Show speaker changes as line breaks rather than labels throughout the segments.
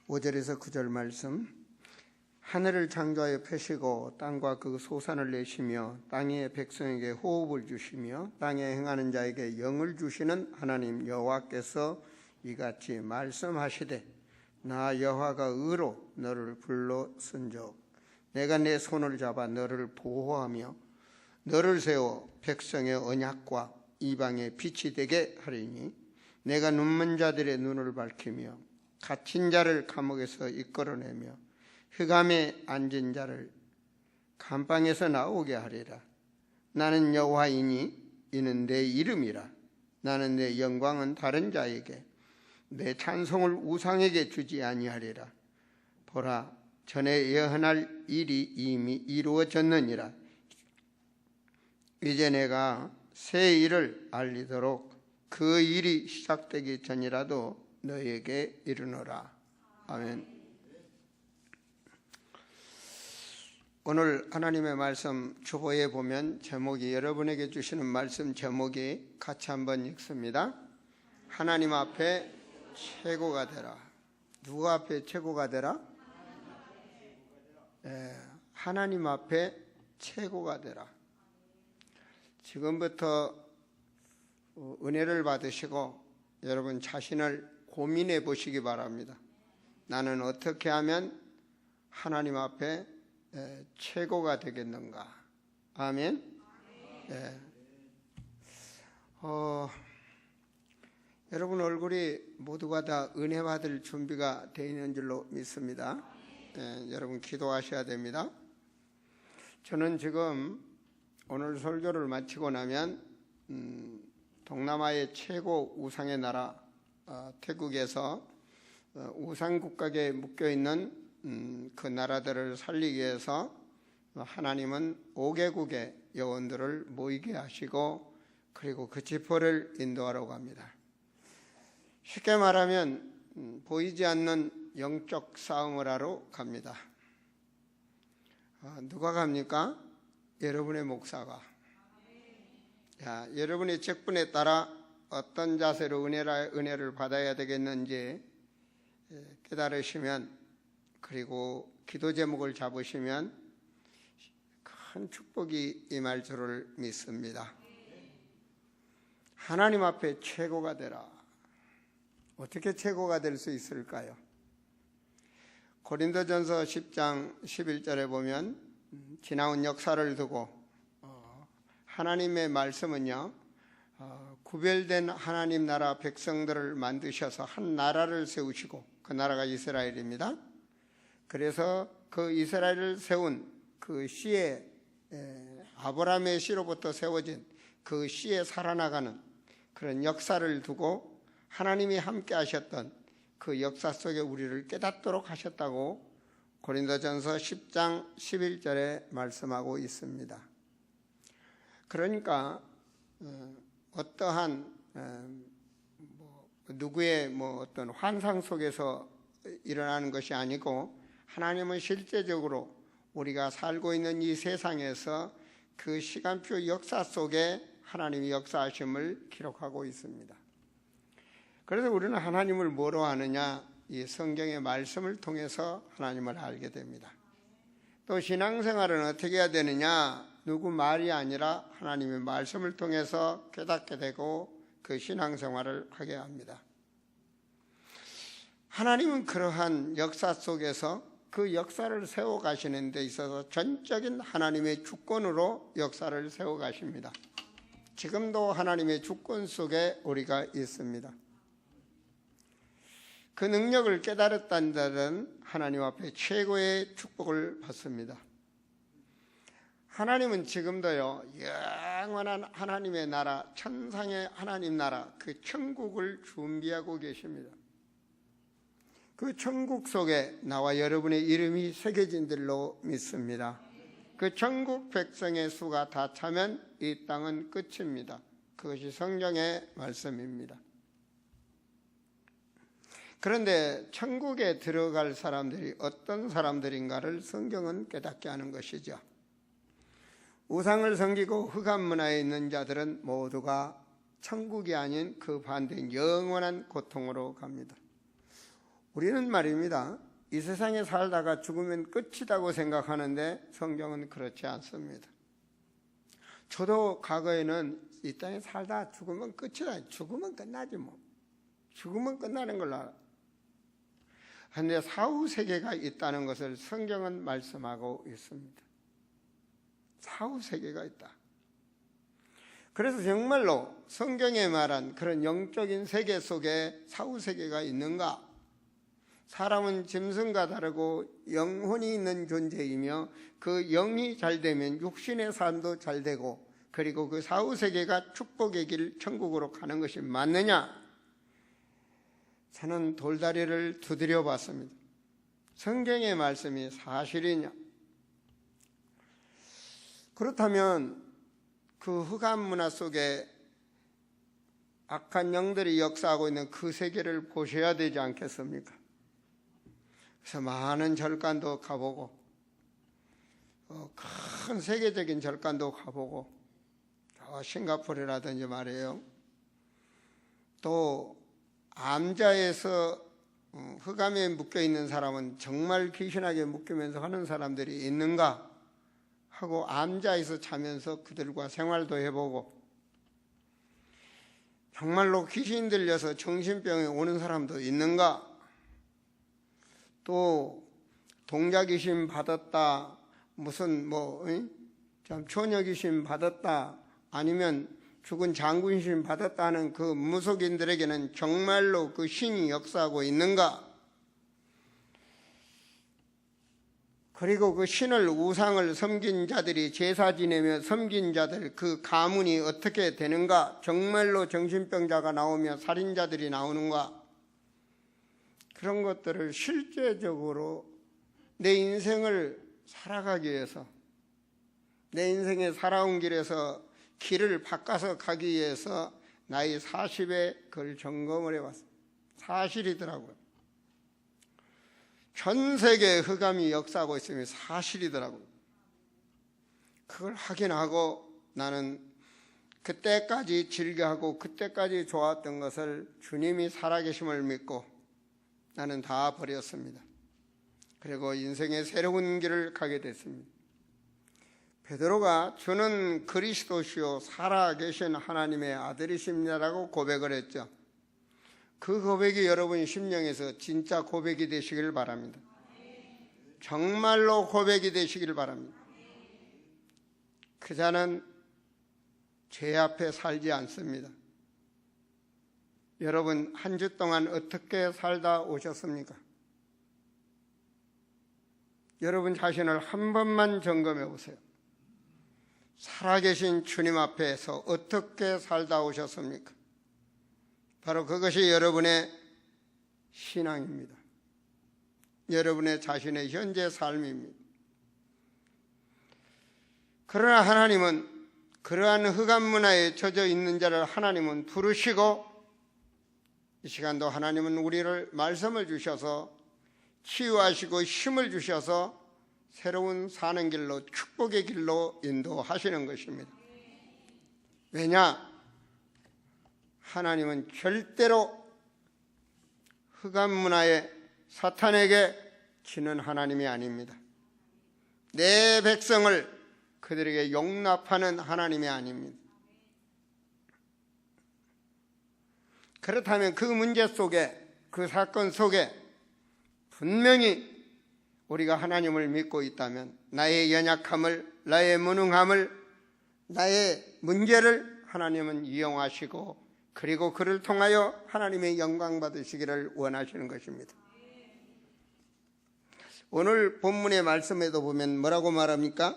5절에서 9절 말씀. 하늘을 창조하여 펴시고 땅과 그 소산을 내시며 땅의 백성에게 호흡을 주시며 땅에 행하는 자에게 영을 주시는 하나님 여호와께서 이같이 말씀하시되 나 여호와가 의로 너를 불러선적 내가 내 손을 잡아 너를 보호하며 너를 세워 백성의 언약과 이방의 빛이 되게 하리니 내가 눈먼 자들의 눈을 밝히며 갇힌 자를 감옥에서 이끌어내며 흑암에 앉은 자를 감방에서 나오게 하리라. 나는 여호와이니 이는 내 이름이라. 나는 내 영광은 다른 자에게 내 찬송을 우상에게 주지 아니하리라. 보라, 전에 예언할 일이 이미 이루어졌느니라. 이제 내가 새 일을 알리도록 그 일이 시작되기 전이라도 너에게 이르노라. 아멘. 오늘 하나님의 말씀 주보에 보면 제목이, 여러분에게 주시는 말씀 제목이 같이 한번 읽습니다. 하나님 앞에 최고가 되라. 누구 앞에 최고가 되라? 하나님 앞에 최고가 되라. 지금부터 은혜를 받으시고 여러분 자신을 고민해 보시기 바랍니다. 나는 어떻게 하면 하나님 앞에 최고가 되겠는가? 아멘. 여러분 얼굴이 모두가 다 은혜 받을 준비가 되어 있는 줄로 믿습니다. 여러분 기도하셔야 됩니다. 저는 지금 오늘 설교를 마치고 나면 동남아의 최고 우상의 나라 태국에서 우상국가에 묶여있는 그 나라들을 살리기 위해서 하나님은 5개국의 여원들을 모이게 하시고 그리고 그 지포를 인도하러 갑니다. 쉽게 말하면 보이지 않는 영적 싸움을 하러 갑니다. 누가 갑니까? 여러분의 목사가. 여러분의 직분에 따라 어떤 자세로 은혜를 받아야 되겠는지 깨달으시면, 그리고 기도 제목을 잡으시면 큰 축복이 임할 줄을 믿습니다. 하나님 앞에 최고가 되라. 어떻게 최고가 될 수 있을까요? 고린도전서 10장 11절에 보면 지나온 역사를 두고 하나님의 말씀은요, 구별된 하나님 나라 백성들을 만드셔서 한 나라를 세우시고, 그 나라가 이스라엘입니다. 그래서 그 이스라엘을 세운 그 씨에, 아브라함의 씨로부터 세워진 그 씨에 살아나가는 그런 역사를 두고 하나님이 함께 하셨던 그 역사 속에 우리를 깨닫도록 하셨다고 고린도전서 10장 11절에 말씀하고 있습니다. 그러니까 어떠한 누구의 어떤 환상 속에서 일어나는 것이 아니고, 하나님은 실제적으로 우리가 살고 있는 이 세상에서 그 시간표 역사 속에 하나님의 역사하심을 기록하고 있습니다. 그래서 우리는 하나님을 뭐로 아느냐? 이 성경의 말씀을 통해서 하나님을 알게 됩니다. 또 신앙생활은 어떻게 해야 되느냐? 누구 말이 아니라 하나님의 말씀을 통해서 깨닫게 되고 그 신앙생활을 하게 합니다. 하나님은 그러한 역사 속에서 그 역사를 세워가시는 데 있어서 전적인 하나님의 주권으로 역사를 세워가십니다. 지금도 하나님의 주권 속에 우리가 있습니다. 그 능력을 깨달았다는 자는 하나님 앞에 최고의 축복을 받습니다. 하나님은 지금도요, 영원한 하나님의 나라, 천상의 하나님 나라, 그 천국을 준비하고 계십니다. 그 천국 속에 나와 여러분의 이름이 새겨진 줄로 믿습니다. 그 천국 백성의 수가 다 차면 이 땅은 끝입니다. 그것이 성경의 말씀입니다. 그런데 천국에 들어갈 사람들이 어떤 사람들인가를 성경은 깨닫게 하는 것이죠. 우상을 섬기고 흑암 문화에 있는 자들은 모두가 천국이 아닌 그 반대인 영원한 고통으로 갑니다. 우리는 말입니다, 이 세상에 살다가 죽으면 끝이라고 생각하는데 성경은 그렇지 않습니다. 저도 과거에는 이 땅에 살다 죽으면 끝이다, 죽으면 끝나지 뭐, 죽으면 끝나는 걸로 알아. 그런데 사후세계가 있다는 것을 성경은 말씀하고 있습니다. 사후세계가 있다. 그래서 정말로 성경에 말한 그런 영적인 세계 속에 사후세계가 있는가? 사람은 짐승과 다르고 영혼이 있는 존재이며 그 영이 잘 되면 육신의 삶도 잘 되고, 그리고 그 사후세계가 축복의 길 천국으로 가는 것이 맞느냐? 저는 돌다리를 두드려 봤습니다. 성경의 말씀이 사실이냐? 그렇다면 그 흑암 문화 속에 악한 영들이 역사하고 있는 그 세계를 보셔야 되지 않겠습니까? 그래서 많은 절간도 가보고, 큰 세계적인 절간도 가보고, 싱가포르라든지 말이에요. 또 암자에서 흑암에 묶여있는 사람은 정말 귀신하게 묶이면서 하는 사람들이 있는가 하고 암자에서 자면서 그들과 생활도 해보고, 정말로 귀신 들려서 정신병에 오는 사람도 있는가, 또 동자귀신 받았다, 무슨 초녀귀신 받았다, 아니면 죽은 장군신 받았다는 그 무속인들에게는 정말로 그 신이 역사하고 있는가? 그리고 그 신을, 우상을 섬긴 자들이 제사 지내며 섬긴 자들, 그 가문이 어떻게 되는가? 정말로 정신병자가 나오며 살인자들이 나오는가? 그런 것들을 실제적으로 내 인생을 살아가기 위해서, 내 인생의 살아온 길에서 길을 바꿔서 가기 위해서 나이 40에 그걸 점검을 해봤어요. 사실이더라고요. 전 세계에 흑암이 역사하고 있으면 사실이더라고요. 그걸 확인하고 나는 그때까지 즐겨하고 그때까지 좋았던 것을 주님이 살아계심을 믿고 나는 다 버렸습니다. 그리고 인생의 새로운 길을 가게 됐습니다. 베드로가 주는 그리스도시요 살아계신 하나님의 아들이십니다라고 고백을 했죠. 그 고백이 여러분 심령에서 진짜 고백이 되시길 바랍니다. 정말로 고백이 되시길 바랍니다. 그 자는 죄 앞에 살지 않습니다. 여러분 한 주 동안 어떻게 살다 오셨습니까? 여러분 자신을 한 번만 점검해 보세요. 살아계신 주님 앞에서 어떻게 살다 오셨습니까? 바로 그것이 여러분의 신앙입니다. 여러분의 자신의 현재 삶입니다. 그러나 하나님은 그러한 흑암 문화에 젖어 있는 자를 하나님은 부르시고, 이 시간도 하나님은 우리를 말씀을 주셔서 치유하시고 힘을 주셔서 새로운 사는 길로, 축복의 길로 인도하시는 것입니다. 왜냐? 하나님은 절대로 흑암 문화에 사탄에게 지는 하나님이 아닙니다. 내 백성을 그들에게 용납하는 하나님이 아닙니다. 그렇다면 그 문제 속에, 그 사건 속에 분명히 우리가 하나님을 믿고 있다면 나의 연약함을, 나의 무능함을, 나의 문제를 하나님은 이용하시고, 그리고 그를 통하여 하나님의 영광 받으시기를 원하시는 것입니다. 오늘 본문의 말씀에도 보면 뭐라고 말합니까?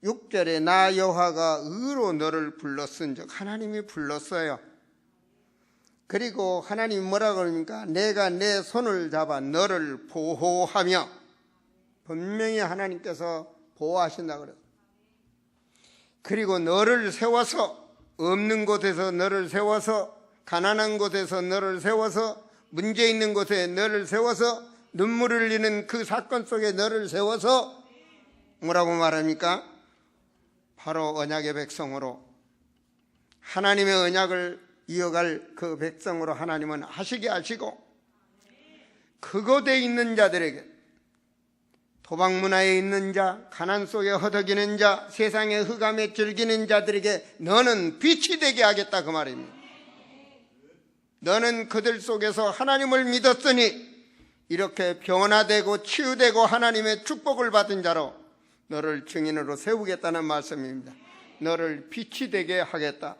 6절에 나 여호와가 의로 너를 불렀은즉, 하나님이 불렀어요. 그리고 하나님이 뭐라고 그럽니까? 내가 내 손을 잡아 너를 보호하며, 분명히 하나님께서 보호하신다고 그래요. 그리고 너를 세워서, 없는 곳에서 너를 세워서, 가난한 곳에서 너를 세워서, 문제 있는 곳에 너를 세워서, 눈물 흘리는 그 사건 속에 너를 세워서 뭐라고 말합니까? 바로 언약의 백성으로, 하나님의 언약을 이어갈 그 백성으로 하나님은 하시게 하시고, 그곳에 있는 자들에게, 도박 문화에 있는 자, 가난 속에 허덕이는 자, 세상의 흑암에 즐기는 자들에게 너는 빛이 되게 하겠다, 그 말입니다. 너는 그들 속에서 하나님을 믿었으니 이렇게 변화되고 치유되고 하나님의 축복을 받은 자로 너를 증인으로 세우겠다는 말씀입니다. 너를 빛이 되게 하겠다.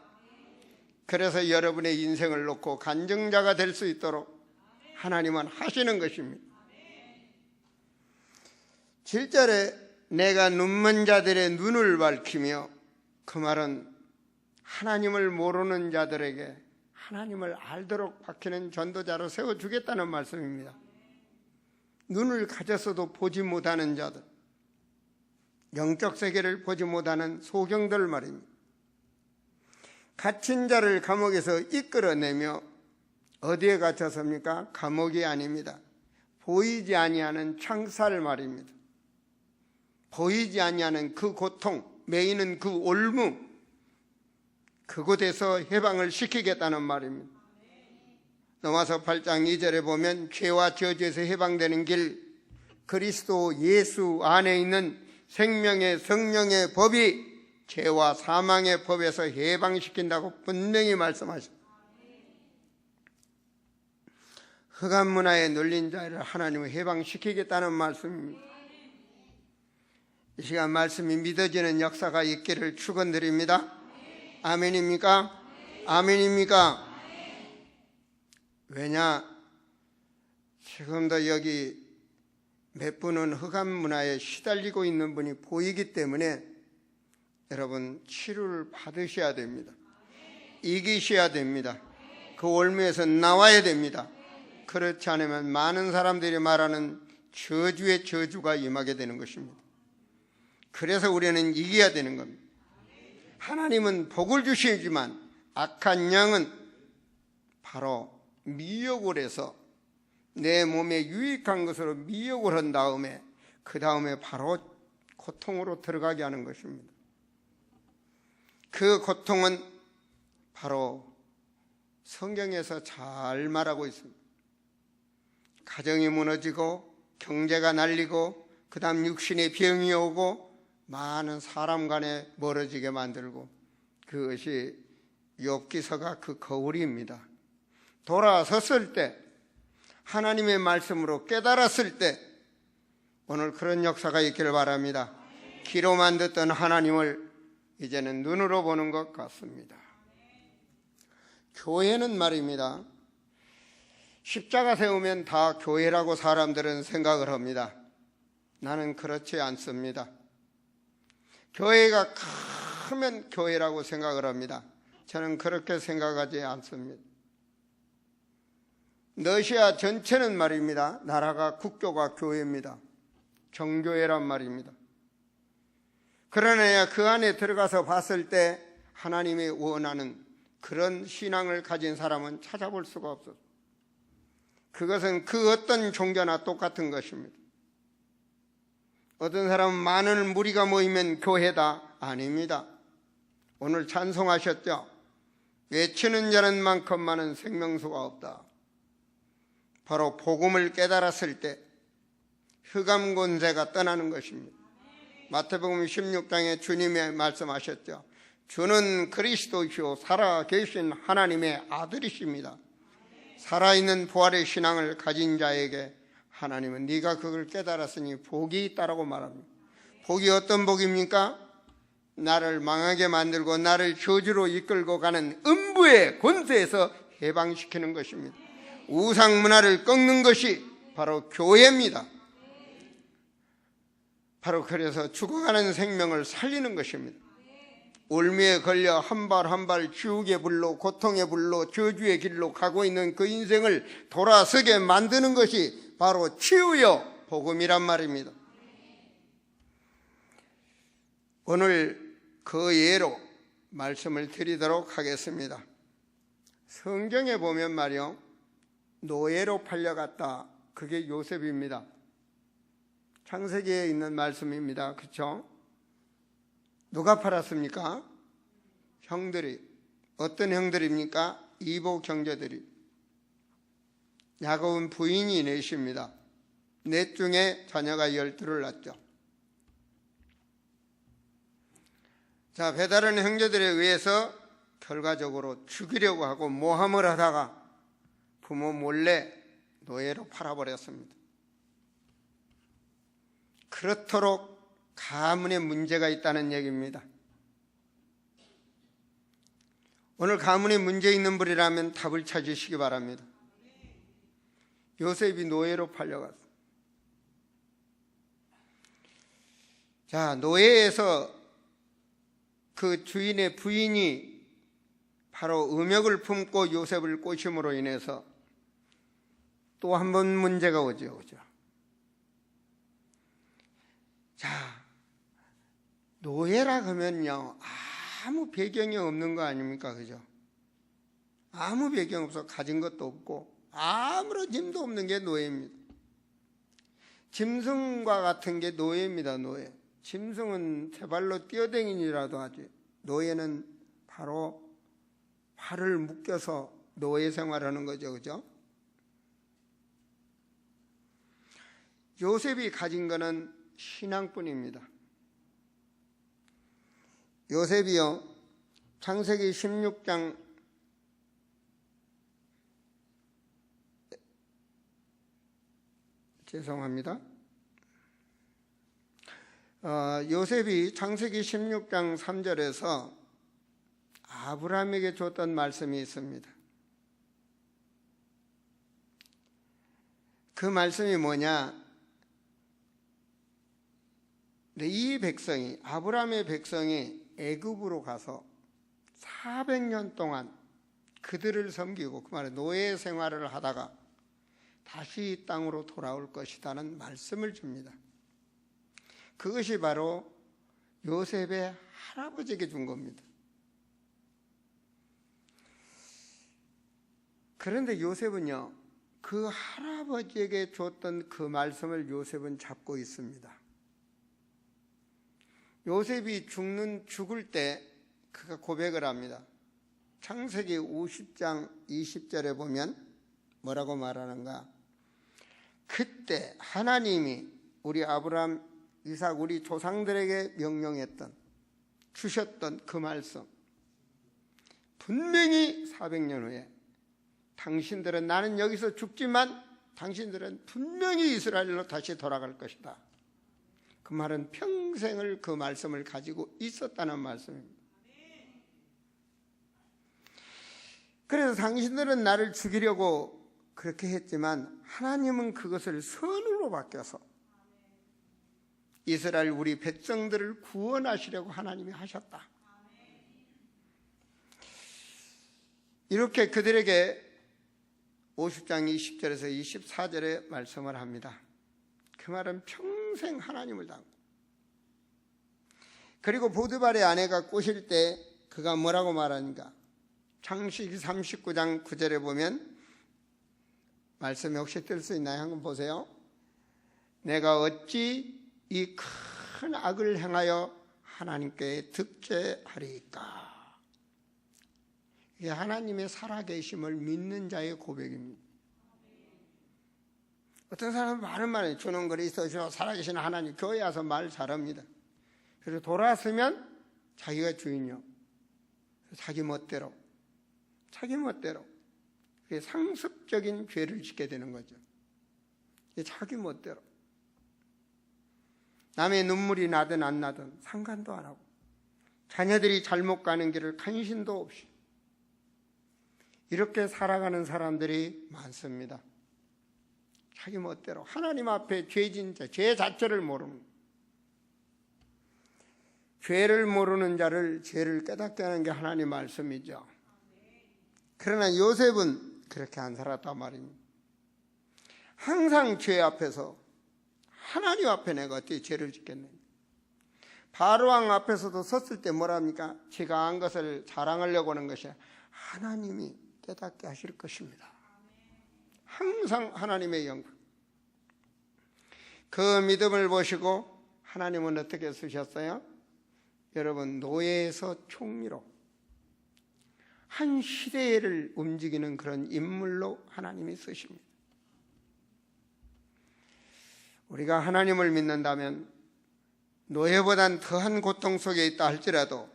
그래서 여러분의 인생을 놓고 간증자가 될 수 있도록 하나님은 하시는 것입니다. 7절에 내가 눈먼 자들의 눈을 밝히며, 그 말은 하나님을 모르는 자들에게 하나님을 알도록 밝히는 전도자로 세워주겠다는 말씀입니다. 눈을 가졌어도 보지 못하는 자들, 영적 세계를 보지 못하는 소경들 말입니다. 갇힌 자를 감옥에서 이끌어내며, 어디에 갇혔습니까? 감옥이 아닙니다. 보이지 아니하는 창살 말입니다. 보이지 아니하는 그 고통, 매이는 그 올무, 그곳에서 해방을 시키겠다는 말입니다. 로마서 8장 2절에 보면 죄와 저주에서 해방되는 길, 그리스도 예수 안에 있는 생명의 성령의 법이 죄와 사망의 법에서 해방시킨다고 분명히 말씀하십니다. 흑암 문화에 눌린 자를 하나님은 해방시키겠다는 말씀입니다. 이 시간 말씀이 믿어지는 역사가 있기를 축원드립니다. 아멘입니까? 아멘입니까? 왜냐? 지금도 여기 몇 분은 흑암 문화에 시달리고 있는 분이 보이기 때문에 여러분 치료를 받으셔야 됩니다. 이기셔야 됩니다. 그 올무에서 나와야 됩니다. 그렇지 않으면 많은 사람들이 말하는 저주의 저주가 임하게 되는 것입니다. 그래서 우리는 이겨야 되는 겁니다. 하나님은 복을 주시지만 악한 영은 바로 미혹을 해서 내 몸에 유익한 것으로 미혹을 한 다음에 그 다음에 바로 고통으로 들어가게 하는 것입니다. 그 고통은 바로 성경에서 잘 말하고 있습니다. 가정이 무너지고 경제가 날리고 그 다음 육신의 병이 오고 많은 사람 간에 멀어지게 만들고, 그것이 욥기서가 그 거울입니다. 돌아섰을 때, 하나님의 말씀으로 깨달았을 때 오늘 그런 역사가 있기를 바랍니다. 귀로만 듣던 하나님을 이제는 눈으로 보는 것 같습니다. 교회는 말입니다, 십자가 세우면 다 교회라고 사람들은 생각을 합니다. 나는 그렇지 않습니다. 교회가 크면 교회라고 생각을 합니다. 저는 그렇게 생각하지 않습니다. 러시아 전체는 말입니다, 나라가 국교가 교회입니다. 정교회란 말입니다. 그러나 그 안에 들어가서 봤을 때 하나님이 원하는 그런 신앙을 가진 사람은 찾아볼 수가 없어요. 그것은 그 어떤 종교나 똑같은 것입니다. 어떤 사람은 많은 무리가 모이면 교회다. 아닙니다. 오늘 찬송하셨죠? 외치는 자는 많건만은 생명수가 없다. 바로 복음을 깨달았을 때 흑암 권세가 떠나는 것입니다. 마태복음 16장에 주님이 말씀하셨죠. 주는 그리스도시요 살아계신 하나님의 아들이십니다. 살아있는 부활의 신앙을 가진 자에게 하나님은 네가 그걸 깨달았으니 복이 있다라고 말합니다. 복이 어떤 복입니까? 나를 망하게 만들고 나를 저주로 이끌고 가는 음부의 권세에서 해방시키는 것입니다. 우상 문화를 꺾는 것이 바로 교회입니다. 바로 그래서 죽어가는 생명을 살리는 것입니다. 올무에 걸려 한 발 한 발 지옥의 불로, 고통의 불로, 저주의 길로 가고 있는 그 인생을 돌아서게 만드는 것이 바로 치유요 복음이란 말입니다. 오늘 그 예로 말씀을 드리도록 하겠습니다. 성경에 보면 말이요, 노예로 팔려갔다. 그게 요셉입니다. 창세기에 있는 말씀입니다. 그렇죠? 누가 팔았습니까? 형들이. 어떤 형들입니까? 이복 형제들이. 야곱은 부인이 넷입니다. 넷 중에 자녀가 12를 낳죠. 자, 배다른 형제들에 의해서 결과적으로 죽이려고 하고 모함을 하다가 부모 몰래 노예로 팔아버렸습니다. 그렇도록 가문에 문제가 있다는 얘기입니다. 오늘 가문에 문제 있는 분이라면 답을 찾으시기 바랍니다. 요셉이 노예로 팔려갔어. 자, 노예에서 그 주인의 부인이 바로 음욕을 품고 요셉을 꼬심으로 인해서 또 한 번 문제가 오죠. 자, 노예라 하면요, 아무 배경이 없는 거 아닙니까? 그죠? 아무 배경 없어. 가진 것도 없고 아무런 힘도 없는 게 노예입니다. 짐승과 같은 게 노예입니다. 노예. 짐승은 세 발로 뛰어다니니라도 하지, 노예는 바로 팔을 묶여서 노예 생활하는 거죠. 그죠? 요셉이 가진 거는 신앙뿐입니다. 요셉이요, 창세기 16장 죄송합니다. 요셉이 창세기 16장 3절에서 아브라함에게 줬던 말씀이 있습니다. 그 말씀이 뭐냐? 이 백성이, 아브라함의 백성이 애굽으로 가서 400년 동안 그들을 섬기고, 그 말은 노예 생활을 하다가 다시 이 땅으로 돌아올 것이라는 말씀을 줍니다. 그것이 바로 요셉의 할아버지에게 준 겁니다. 그런데 요셉은요, 그 할아버지에게 줬던 그 말씀을 요셉은 잡고 있습니다. 요셉이 죽을 때 그가 고백을 합니다. 창세기 50장 20절에 보면 뭐라고 말하는가? 그때 하나님이 우리 아브라함, 이삭, 우리 조상들에게 명령했던, 주셨던 그 말씀, 분명히 400년 후에 당신들은, 나는 여기서 죽지만 당신들은 분명히 이스라엘로 다시 돌아갈 것이다. 그 말은 평생을 그 말씀을 가지고 있었다는 말씀입니다. 그래서 당신들은 나를 죽이려고 그렇게 했지만 하나님은 그것을 선으로 바뀌어서 이스라엘 우리 백성들을 구원하시려고 하나님이 하셨다. 이렇게 그들에게 50장 20절에서 24절에 말씀을 합니다. 그 말은 평생 하나님을 닮고, 그리고 보드발의 아내가 꼬실 때 그가 뭐라고 말하는가? 창세기 39장 9절에 보면 말씀이 혹시 뜰 수 있나요? 한번 보세요. 내가 어찌 이 큰 악을 행하여 하나님께 득죄하리까? 이게 하나님의 살아계심을 믿는 자의 고백입니다. 어떤 사람은 많은 말을, 주는 그리스도시요 살아계신 하나님, 교회 와서 말 잘합니다. 그래서 돌아서면 자기가 주인이요, 자기 멋대로 그게 상습적인 죄를 짓게 되는 거죠. 자기 멋대로 남의 눈물이 나든 안 나든 상관도 안 하고, 자녀들이 잘못 가는 길을 관심도 없이 이렇게 살아가는 사람들이 많습니다. 자기 멋대로 하나님 앞에 죄진 자, 죄 자체를 모르는, 죄를 모르는 자를 죄를 깨닫게 하는 게 하나님 말씀이죠. 그러나 요셉은 그렇게 안 살았단 말입니다. 항상 죄 앞에서, 하나님 앞에 내가 어떻게 죄를 짓겠느냐. 바로왕 앞에서도 섰을 때 뭐랍니까? 제가 한 것을 자랑하려고 하는 것이 하나님이 깨닫게 하실 것입니다. 항상 하나님의 영광. 그 믿음을 보시고 하나님은 어떻게 쓰셨어요? 여러분, 노예에서 총리로, 한 시대를 움직이는 그런 인물로 하나님이 쓰십니다. 우리가 하나님을 믿는다면 노예보단 더한 고통 속에 있다 할지라도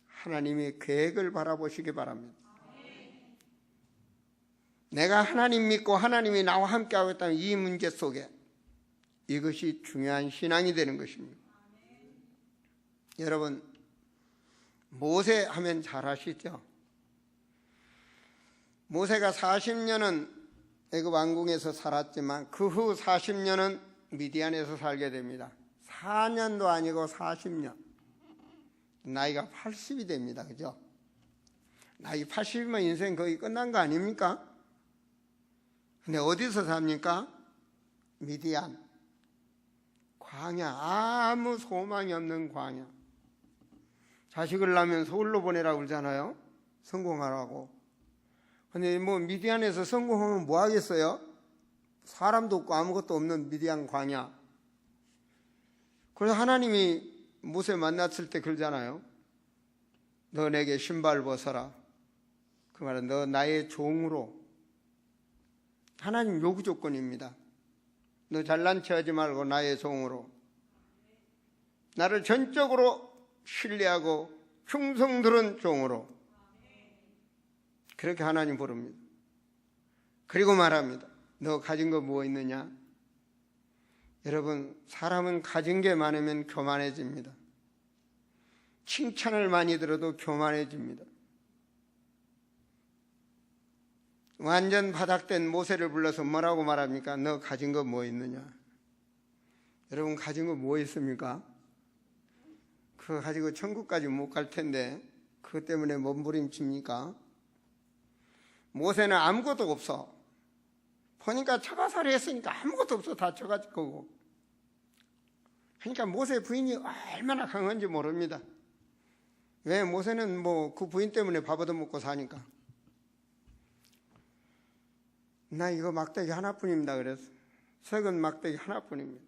하나님의 계획을 바라보시기 바랍니다. 내가 하나님 믿고 하나님이 나와 함께하고 있다면 이 문제 속에 이것이 중요한 신앙이 되는 것입니다. 여러분, 모세 하면 잘 아시죠? 모세가 40년은 애굽 왕궁에서 살았지만 그 후 40년은 미디안에서 살게 됩니다. 4년도 아니고 40년. 나이가 80이 됩니다. 그죠? 나이 80이면 인생 거의 끝난 거 아닙니까? 근데 어디서 삽니까? 미디안. 광야. 아무 소망이 없는 광야. 자식을 낳으면 서울로 보내라고 그러잖아요. 성공하라고. 근데 뭐 미디안에서 성공하면 뭐 하겠어요? 사람도 없고 아무것도 없는 미디안 광야. 그래서 하나님이 모세 만났을 때 그러잖아요. 너 내게 신발 벗어라. 그 말은 너 나의 종으로. 하나님 요구 조건입니다. 너 잘난 체 하지 말고 나의 종으로. 나를 전적으로 신뢰하고 충성 들은 종으로. 그렇게 하나님 부릅니다. 그리고 말합니다. 너 가진 거 뭐 있느냐? 여러분, 사람은 가진 게 많으면 교만해집니다. 칭찬을 많이 들어도 교만해집니다. 완전 바닥된 모세를 불러서 뭐라고 말합니까? 너 가진 거 뭐 있느냐? 여러분, 가진 거 뭐 있습니까? 그거 가지고 천국까지 못 갈 텐데 그것 때문에 몸부림칩니까? 모세는 아무것도 없어. 보니까 처가살이 했으니까 아무것도 없어. 다 처가집 거고. 그러니까 모세 부인이 얼마나 강한지 모릅니다. 왜? 모세는 뭐 그 부인 때문에 밥 얻어먹고 사니까. 나 이거 막대기 하나뿐입니다. 그래서 썩은 막대기 하나뿐입니다.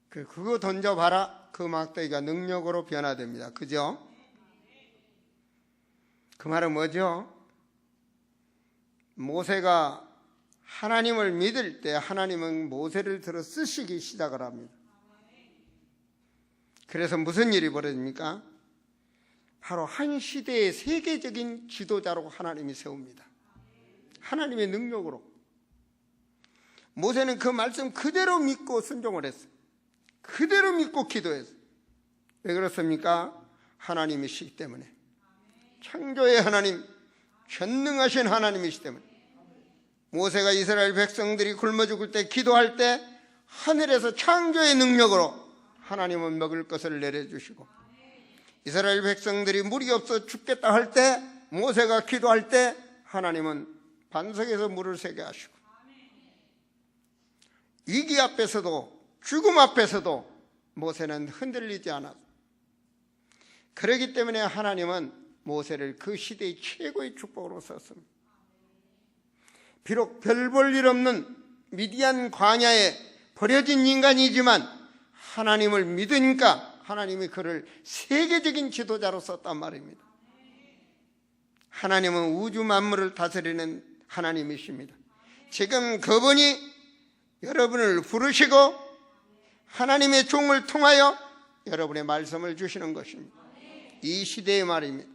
그거 던져봐라. 그 막대기가 능력으로 변화됩니다. 그죠? 그 말은 뭐죠? 모세가 하나님을 믿을 때 하나님은 모세를 들어 쓰시기 시작을 합니다. 그래서 무슨 일이 벌어집니까? 바로 한 시대의 세계적인 지도자로 하나님이 세웁니다. 하나님의 능력으로. 모세는 그 말씀 그대로 믿고 순종을 했어요. 그대로 믿고 기도했어요. 왜 그렇습니까? 하나님이시기 때문에. 창조의 하나님, 전능하신 하나님이시기 때문에. 모세가 이스라엘 백성들이 굶어 죽을 때 기도할 때 하늘에서 창조의 능력으로 하나님은 먹을 것을 내려주시고, 이스라엘 백성들이 물이 없어 죽겠다 할 때 모세가 기도할 때 하나님은 반석에서 물을 새게 하시고, 위기 앞에서도 죽음 앞에서도 모세는 흔들리지 않았어요. 그렇기 때문에 하나님은 모세를 그 시대의 최고의 축복으로 썼습니다. 비록 별 볼 일 없는 미디안 광야에 버려진 인간이지만 하나님을 믿으니까 하나님이 그를 세계적인 지도자로 썼단 말입니다. 하나님은 우주 만물을 다스리는 하나님이십니다. 지금 그분이 여러분을 부르시고 하나님의 종을 통하여 여러분의 말씀을 주시는 것입니다. 이 시대의 말입니다.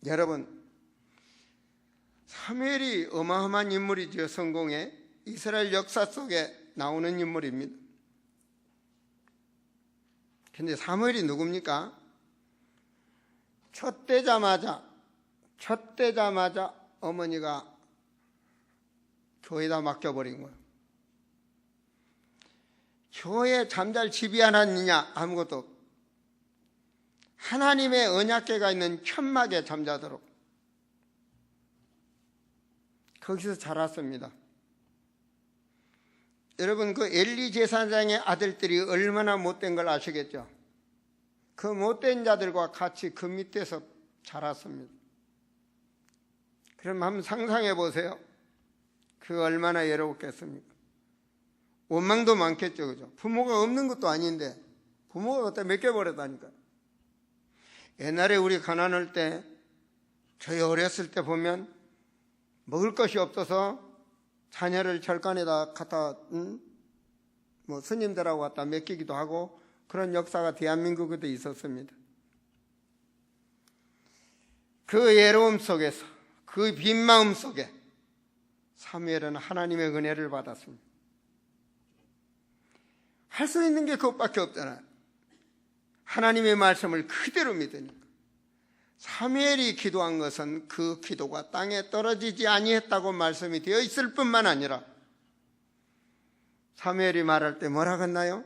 여러분, 사무엘이 어마어마한 인물이죠. 성공의 이스라엘 역사 속에 나오는 인물입니다. 근데 사무엘이 누굽니까? 첫 되자마자 어머니가 교회에다 맡겨버린 거예요. 교회에 잠잘 집이 하나 있느냐? 아무것도 없고 하나님의 언약궤가 있는 천막에 잠자도록 거기서 자랐습니다. 여러분, 그 엘리 제사장의 아들들이 얼마나 못된 걸 아시겠죠? 그 못된 자들과 같이 그 밑에서 자랐습니다. 그럼 한번 상상해 보세요. 그 얼마나 외로웠겠습니까? 원망도 많겠죠, 그죠? 부모가 없는 것도 아닌데 부모가 그때 맡겨버렸다니까요. 옛날에 우리 가난할 때, 저희 어렸을 때 보면 먹을 것이 없어서 자녀를 절간에다 갖다 스님들하고 갖다 맡기기도 하고 그런 역사가 대한민국에도 있었습니다. 그 외로움 속에서, 그 빈 마음 속에 사무엘은 하나님의 은혜를 받았습니다. 할 수 있는 게 그것밖에 없잖아요. 하나님의 말씀을 그대로 믿으니까. 사무엘이 기도한 것은 그 기도가 땅에 떨어지지 아니했다고 말씀이 되어 있을 뿐만 아니라 사무엘이 말할 때 뭐라 했나요?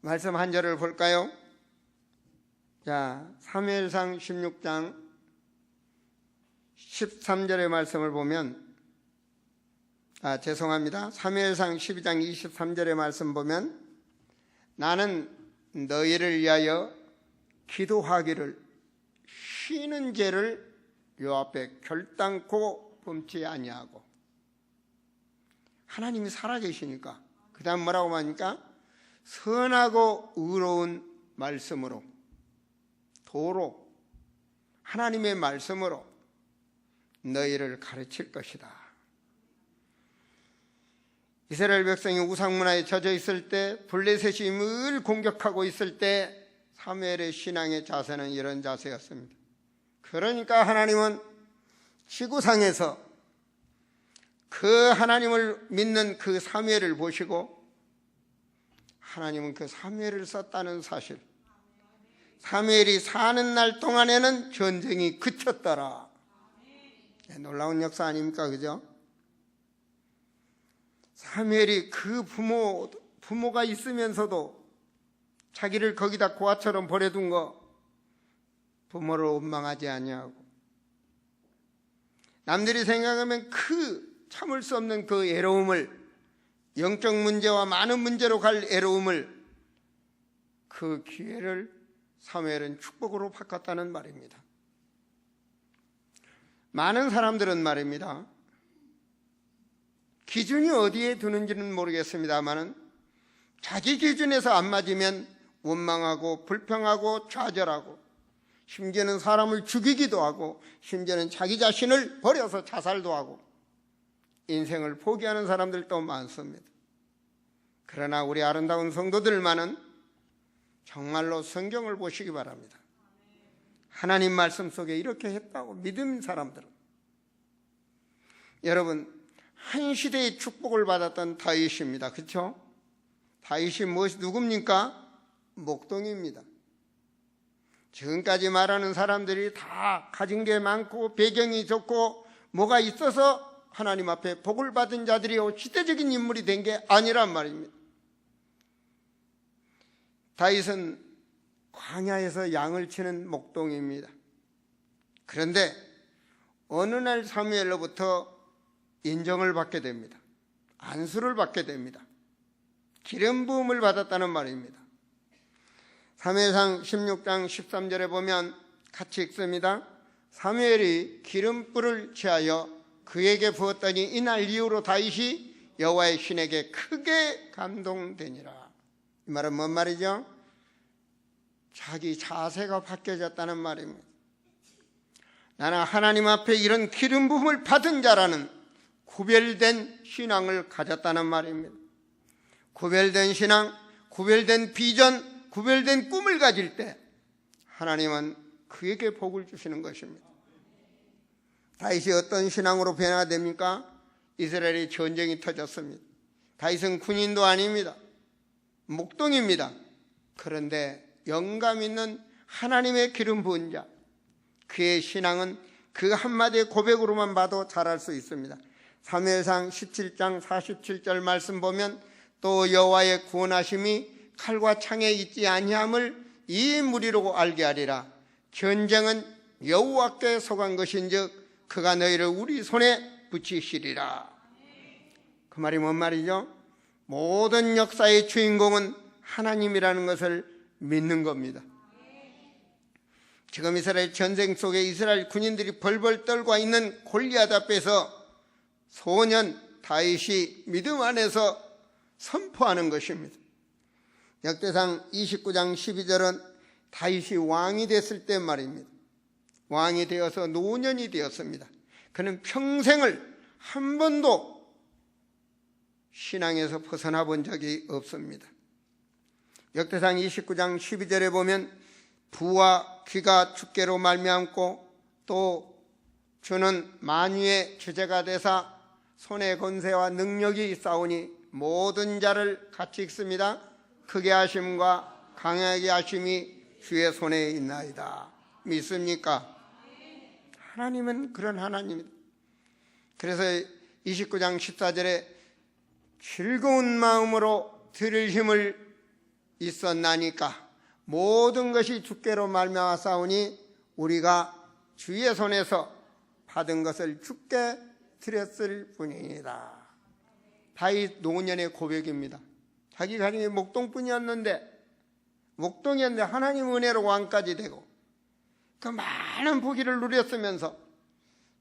말씀 한 절을 볼까요? 자, 사무엘상 16장 13절의 말씀을 보면 사무엘상 12장 23절의 말씀 보면 나는 너희를 위하여 기도하기를 쉬는 죄를 요 앞에 결단코 범치 아니하고. 하나님이 살아계시니까 그 다음 뭐라고 하니까 선하고 의로운 말씀으로, 도로, 하나님의 말씀으로 너희를 가르칠 것이다. 이스라엘 백성이 우상문화에 젖어 있을 때, 블레셋이 늘 공격하고 있을 때 사무엘의 신앙의 자세는 이런 자세였습니다. 그러니까 하나님은 지구상에서 그 하나님을 믿는 그 사무엘을 보시고 하나님은 그 사무엘을 썼다는 사실, 사무엘이 사는 날 동안에는 전쟁이 그쳤더라. 놀라운 역사 아닙니까? 그죠? 사무엘이 그 부모가 있으면서도 자기를 거기다 고아처럼 버려둔 거 부모를 원망하지 아니하고, 남들이 생각하면 참을 수 없는 그 애로움을, 영적 문제와 많은 문제로 갈 애로움을, 그 기회를 사무엘은 축복으로 바꿨다는 말입니다. 많은 사람들은 말입니다, 기준이 어디에 두는지는 모르겠습니다만은 자기 기준에서 안 맞으면 원망하고 불평하고 좌절하고, 심지어는 사람을 죽이기도 하고, 심지어는 자기 자신을 버려서 자살도 하고 인생을 포기하는 사람들도 많습니다. 그러나 우리 아름다운 성도들만은 정말로 성경을 보시기 바랍니다. 하나님 말씀 속에 이렇게 했다고 믿는 사람들은, 여러분, 한 시대의 축복을 받았던 다윗입니다. 그렇죠? 다윗이 누굽니까? 목동입니다. 지금까지 말하는 사람들이 다 가진 게 많고 배경이 좋고 뭐가 있어서 하나님 앞에 복을 받은 자들이요, 시대적인 인물이 된 게 아니란 말입니다. 다윗은 광야에서 양을 치는 목동입니다. 그런데 어느 날 사무엘로부터 인정을 받게 됩니다. 안수를 받게 됩니다. 기름 부음을 받았다는 말입니다. 사무엘상 16장 13절에 보면 같이 읽습니다. 사무엘이 기름불을 취하여 그에게 부었더니 이날 이후로 다윗이 여호와의 신에게 크게 감동되니라. 이 말은 뭔 말이죠? 자기 자세가 바뀌어졌다는 말입니다. 나는 하나님 앞에 이런 기름 부음을 받은 자라는 구별된 신앙을 가졌다는 말입니다. 구별된 신앙, 구별된 비전, 구별된 꿈을 가질 때 하나님은 그에게 복을 주시는 것입니다. 다윗이 어떤 신앙으로 변화됩니까? 이스라엘의 전쟁이 터졌습니다. 다윗은 군인도 아닙니다. 목동입니다. 그런데 영감 있는 하나님의 기름 부은 자, 그의 신앙은 그 한마디의 고백으로만 봐도 잘할 수 있습니다. 사무엘상 17장 47절 말씀 보면 또 여호와의 구원하심이 칼과 창에 있지 아니함을 이 무리로 알게 하리라. 전쟁은 여호와께 속한 것인즉 그가 너희를 우리 손에 붙이시리라. 그 말이 뭔 말이죠? 모든 역사의 주인공은 하나님이라는 것을 믿는 겁니다. 지금 이스라엘 전쟁 속에 이스라엘 군인들이 벌벌 떨고 있는 골리앗 앞에서 소년 다윗이 믿음 안에서 선포하는 것입니다. 역대상 29장 12절은 다윗이 왕이 됐을 때 말입니다. 왕이 되어서 노년이 되었습니다. 그는 평생을 한 번도 신앙에서 벗어나 본 적이 없습니다. 역대상 29장 12절에 보면 부와 귀가 주께로 말미암고 또 주는 만유의 주제가 되사 손의 권세와 능력이 있사오니 모든 자를 같이 읽습니다. 크게 하심과 강하게 하심이 주의 손에 있나이다. 믿습니까? 하나님은 그런 하나님입니다. 그래서 29장 14절에 즐거운 마음으로 들을 힘을 있었나니까 모든 것이 주께로 말미암았사오니 우리가 주의 손에서 받은 것을 주께 드렸을 뿐이다. 다윗 노년의 고백입니다. 자기 가정이 목동뿐이었는데 하나님 은혜로 왕까지 되고 그 많은 부귀를 누렸으면서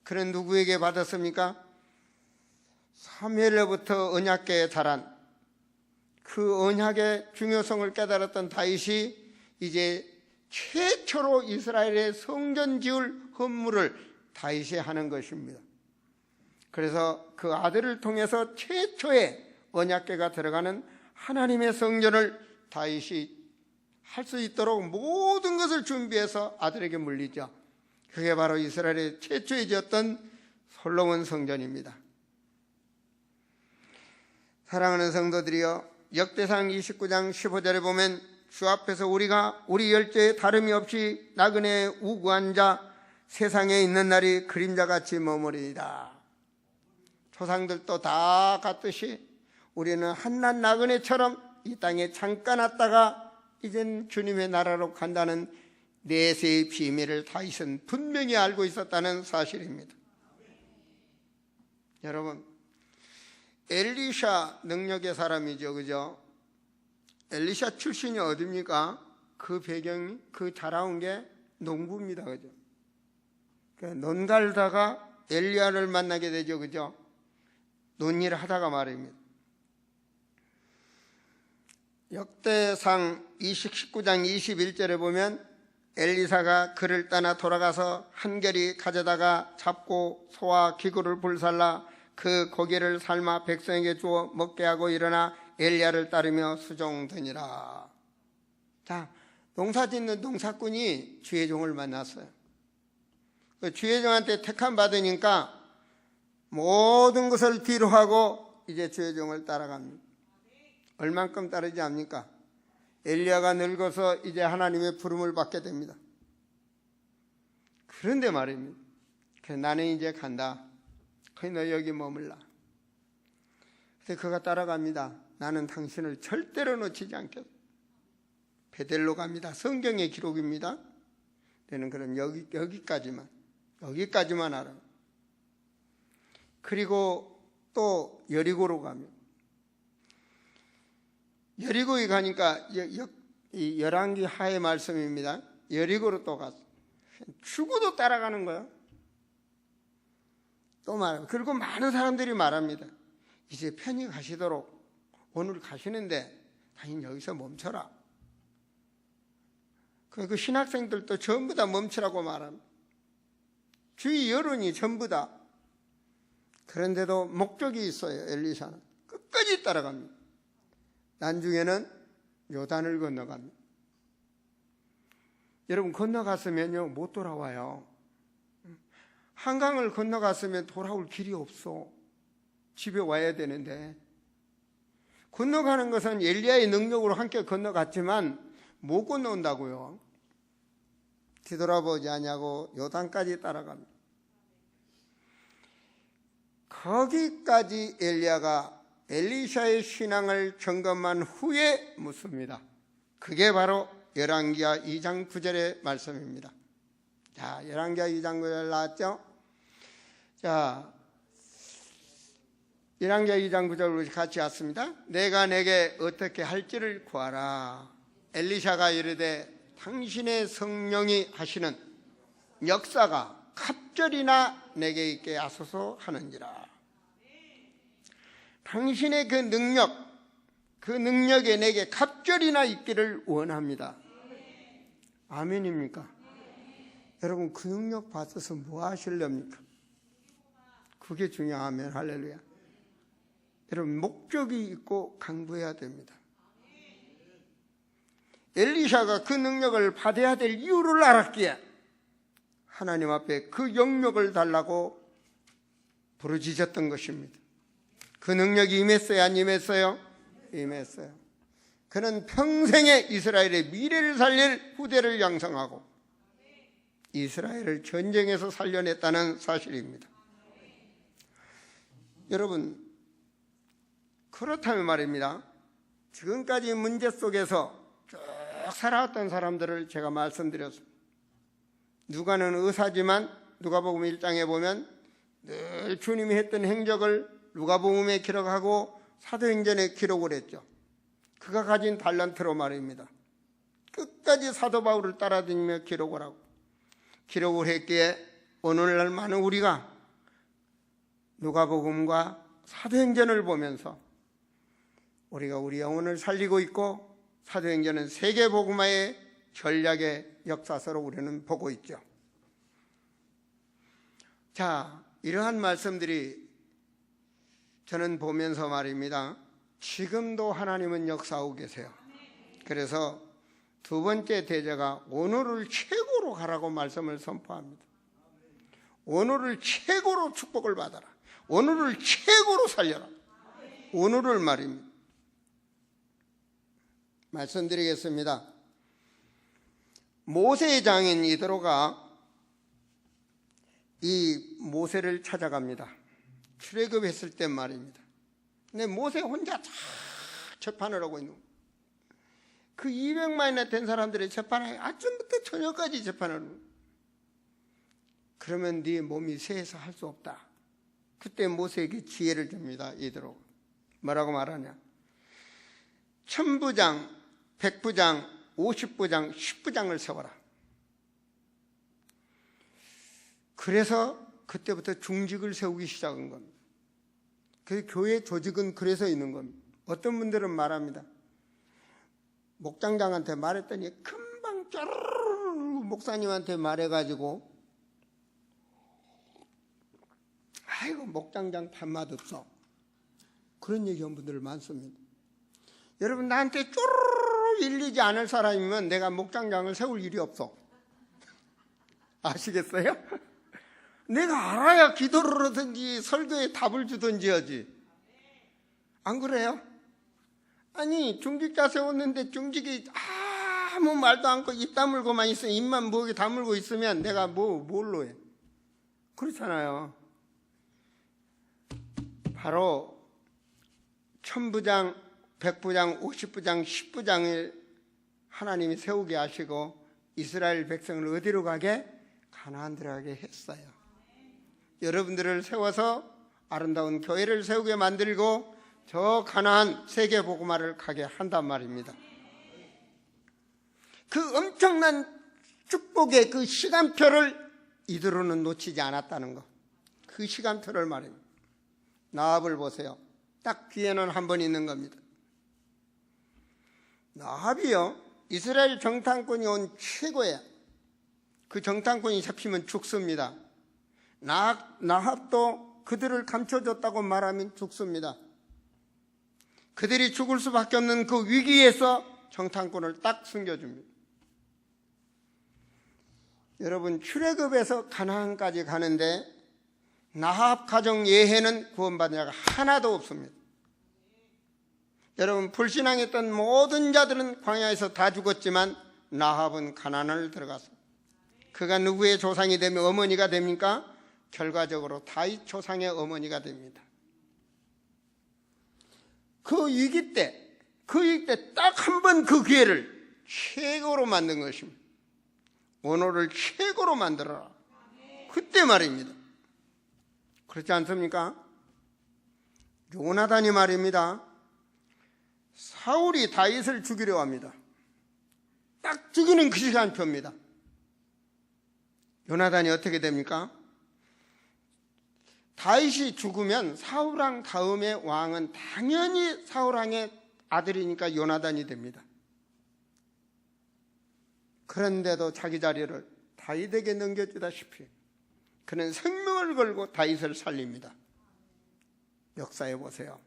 그는 누구에게 받았습니까? 사무엘로부터 언약궤에 자란 그 언약의 중요성을 깨달았던 다윗이 이제 최초로 이스라엘의 성전 지을 헌물을 다윗이 하는 것입니다. 그래서 그 아들을 통해서 최초의 언약궤가 들어가는 하나님의 성전을 다윗이 할 수 있도록 모든 것을 준비해서 아들에게 물리죠. 그게 바로 이스라엘의 최초에 지었던 솔로몬 성전입니다. 사랑하는 성도들이여, 역대상 29장 15절에 보면 주 앞에서 우리가 우리 열조에 다름이 없이 나그네에 우구한 자 세상에 있는 날이 그림자같이 머무리이다. 조상들도 다 같듯이 우리는 한낱 나그네처럼 이 땅에 잠깐 왔다가 이젠 주님의 나라로 간다는 내세의 비밀을 다윗은 분명히 알고 있었다는 사실입니다. 여러분, 엘리샤 능력의 사람이죠, 그죠? 엘리샤 출신이 어디입니까? 그 배경이, 그 자라온 게 농부입니다, 그죠? 논 갈다가 엘리야를 만나게 되죠, 그죠? 논일을 하다가 말입니다. 역대상 19장 21절에 보면 엘리사가 그를 떠나 돌아가서 한결이 가져다가 잡고 소와 기구를 불살라 그 고기를 삶아 백성에게 주어 먹게 하고 일어나 엘리야를 따르며 수종되니라. 자, 농사짓는 농사꾼이 주의 종을 만났어요. 그 주의 종한테 택함 받으니까 모든 것을 뒤로 하고 이제 주의 종을 따라갑니다. 얼만큼 따르지 않습니까? 엘리야가 늙어서 이제 하나님의 부름을 받게 됩니다. 그런데 말입니다. 나는 이제 간다. 너 여기 머물라. 그래서 그가 따라갑니다. 나는 당신을 절대로 놓치지 않겠다. 베델로 갑니다. 성경의 기록입니다. 너는 그럼 여기까지만 알아. 그리고 또 여리고로 갑니다. 여리고에 가니까 열왕기 하의 말씀입니다. 여리고로 또 갔어. 죽어도 따라가는 거예요. 또 말해요. 그리고 많은 사람들이 말합니다. 이제 편히 가시도록 오늘 가시는데 당연히 여기서 멈춰라. 그 신학생들도 전부 다 멈추라고 말합니다. 주위 여론이 전부 다. 그런데도 목적이 있어요. 엘리사는 끝까지 따라갑니다. 나중에는 요단을 건너갑니다. 여러분, 건너갔으면요 못 돌아와요. 한강을 건너갔으면 돌아올 길이 없어. 집에 와야 되는데. 건너가는 것은 엘리야의 능력으로 함께 건너갔지만 못 건너온다고요. 뒤돌아보지 않냐고 요단까지 따라갑니다. 거기까지 엘리야가 엘리샤의 신앙을 점검한 후에 묻습니다. 그게 바로 열왕기하 2장 9절의 말씀입니다. 자, 열왕기하 2장 9절 나왔죠? 자, 열왕기하 2장 9절로 같이 왔습니다. 내가 내게 어떻게 할지를 구하라. 엘리샤가 이르되 당신의 성령이 하시는 역사가 갑절이나 내게 있게 하소서 하는지라. 당신의 그 능력에 내게 갑절이나 있기를 원합니다. 아멘입니까? 여러분, 그 능력 받아서 뭐 하시렵니까? 그게 중요하면 할렐루야. 여러분, 목적이 있고 강구해야 됩니다. 엘리샤가 그 능력을 받아야 될 이유를 알았기에 하나님 앞에 그 영역을 달라고 부르짖었던 것입니다. 그 능력이 임했어요, 안 임했어요? 임했어요. 그는 평생에 이스라엘의 미래를 살릴 후대를 양성하고 이스라엘을 전쟁에서 살려냈다는 사실입니다. 여러분, 그렇다면 말입니다. 지금까지 문제 속에서 쭉 살아왔던 사람들을 제가 말씀드렸습니다. 누가는 의사지만 누가복음 1장에 보면 늘 주님이 했던 행적을 누가복음에 기록하고 사도행전에 기록을 했죠. 그가 가진 달란트로 말입니다. 끝까지 사도 바울을 따라다니며 기록을 하고 기록을 했기에 오늘날 많은 우리가 누가복음과 사도행전을 보면서 우리가 우리 영혼을 살리고 있고 사도행전은 세계복음화의 전략의 역사서로 우리는 보고 있죠. 자, 이러한 말씀들이 저는 보면서 말입니다. 지금도 하나님은 역사하고 계세요. 그래서 두 번째 대제가 오늘을 최고로 가라고 말씀을 선포합니다. 오늘을 최고로 축복을 받아라. 오늘을 최고로 살려라. 오늘을 말입니다. 말씀드리겠습니다. 모세의 장인 이드로가 이 모세를 찾아갑니다. 출애굽했을 때 말입니다. 근데 모세 혼자 다 재판을 하고 있는 거예요. 그 200만이나 된 사람들의 재판을 아침부터 저녁까지 재판을 하는 거예요. 그러면 네 몸이 세해서 할 수 없다. 그때 모세에게 지혜를 줍니다. 이드로가 뭐라고 말하냐? 1000부장, 100부장, 50부장, 10부장을 세워라. 그래서 그때부터 중직을 세우기 시작한 겁니다. 그 교회 조직은 그래서 있는 겁니다. 어떤 분들은 말합니다. 목장장한테 말했더니 금방 쩌르르 목사님한테 말해가지고 아이고 목장장 밥맛 없어. 그런 얘기한 분들 많습니다. 여러분, 나한테 쪼르르 일리지 않을 사람이면 내가 목장장을 세울 일이 없어. 아시겠어요? 내가 알아야 기도를 하든지 설교에 답을 주든지 하지. 안 그래요? 아니, 중직자 세웠는데 중직이 아무 말도 않고 입 다물고만 있으면, 입만 목에 다물고 있으면 내가 뭘로 해? 그렇잖아요. 바로 1000부장, 100부장, 50부장, 10부장을 하나님이 세우게 하시고 이스라엘 백성을 어디로 가게? 가나안 들어가게 했어요. 여러분들을 세워서 아름다운 교회를 세우게 만들고 저 가나안 세계 복음화를 가게 한단 말입니다. 그 엄청난 축복의 그 시간표를 이대로는 놓치지 않았다는 것. 그 시간표를 말입니다. 나합을 보세요. 딱 뒤에는 한 번 있는 겁니다. 나합이요, 이스라엘 정탐꾼이 온 최고야. 그 정탐꾼이 잡히면 죽습니다. 나합도 그들을 감춰줬다고 말하면 죽습니다. 그들이 죽을 수밖에 없는 그 위기에서 정탐꾼을 딱 숨겨줍니다. 여러분, 출애굽에서 가나안까지 가는데 나합 가정 예해는 구원받은 자가 하나도 없습니다. 여러분, 불신앙했던 모든 자들은 광야에서 다 죽었지만 나합은 가나안을 들어갔습니다. 그가 누구의 조상이 되면 어머니가 됩니까? 결과적으로 다윗 조상의 어머니가 됩니다. 그 위기 때 딱 한 번 그 기회를 최고로 만든 것입니다. 오늘을 최고로 만들어라. 그때 말입니다. 그렇지 않습니까? 요나단이 말입니다. 사울이 다윗을 죽이려 합니다. 딱 죽이는 그 시간표입니다. 요나단이 어떻게 됩니까? 다윗이 죽으면 사울왕 다음의 왕은 당연히 사울왕의 아들이니까 요나단이 됩니다. 그런데도 자기 자리를 다윗에게 넘겨주다시피 그는 생명을 걸고 다윗을 살립니다. 역사해 보세요.